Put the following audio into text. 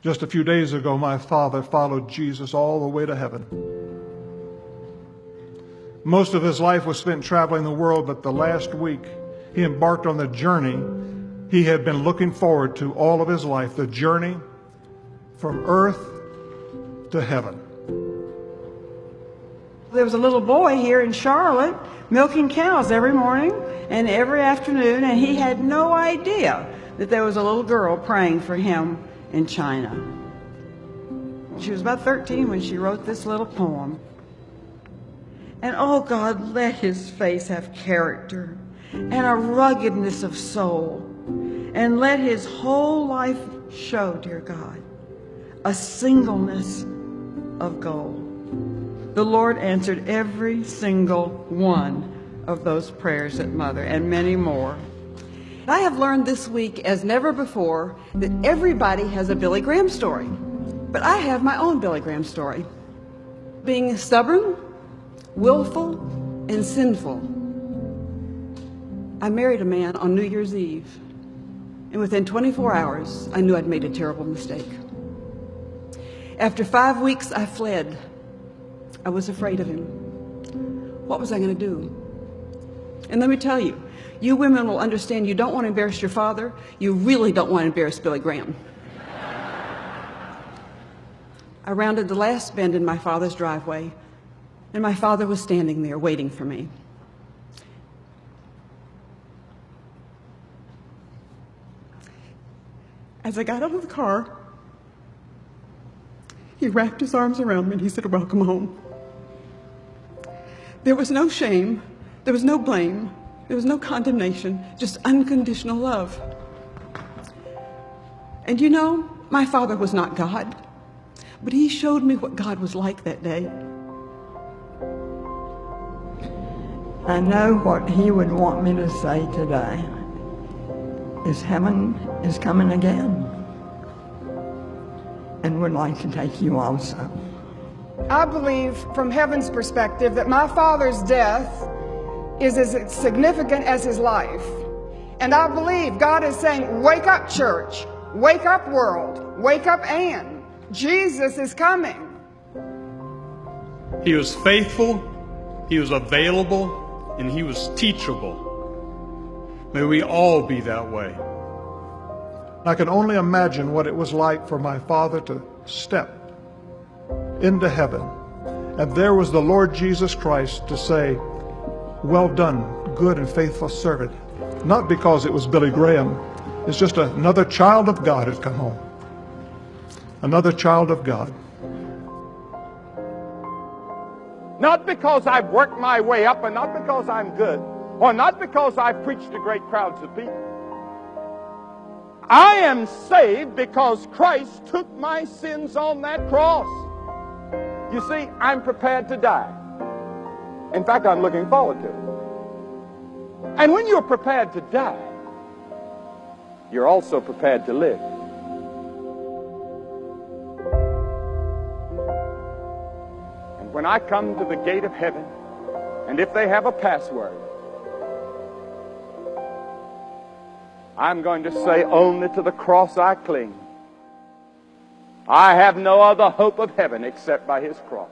Just a few days ago, my father followed Jesus all the way to heaven. Most of his life was spent traveling the world, but the last week he embarked on the journey he had been looking forward to all of his life, the journey from earth to heaven. There was a little boy here in Charlotte milking cows every morning and every afternoon, and he had no idea that there was a little girl praying for him in China. She was about 13 when she wrote this little poem. And oh God, let his face have character and a ruggedness of soul, and let his whole life show, dear God, a singleness of gold. The Lord answered every single one of those prayers at Mother, and many more. I have learned this week as never before that everybody has a Billy Graham story, but I have my own Billy Graham story. Being stubborn, willful, and sinful, I married a man on New Year's Eve, and within 24 hours, I knew I'd made a terrible mistake. After 5 weeks, I fled. I was afraid of him. What was I going to do? And let me tell you, you women will understand you don't want to embarrass your father. You really don't want to embarrass Billy Graham. I rounded the last bend in my father's driveway, and my father was standing there waiting for me. As I got out of the car, he wrapped his arms around me and he said, "Welcome home." There was no shame, there was no blame, there was no condemnation, just unconditional love. And you know, my father was not God, but he showed me what God was like that day. I know what he would want me to say today is heaven is coming again and would like to take you also. I believe from heaven's perspective that my father's death is as significant as his life. And I believe God is saying, wake up, church. Wake up, world. Wake up, Anne. Jesus is coming. He was faithful, he was available, and he was teachable. May we all be that way. I can only imagine what it was like for my father to step into heaven, and there was the Lord Jesus Christ to say, "Well done, good and faithful servant." Not because it was Billy Graham. It's just another child of God had come home. Another child of God. Not because I've worked my way up, and not because I'm good, or not because I've preached to great crowds of people. I am saved because Christ took my sins on that cross. You see, I'm prepared to die. In fact, I'm looking forward to it. And when you're prepared to die, you're also prepared to live. And when I come to the gate of heaven, and if they have a password, I'm going to say, only to the cross I cling. I have no other hope of heaven except by his cross.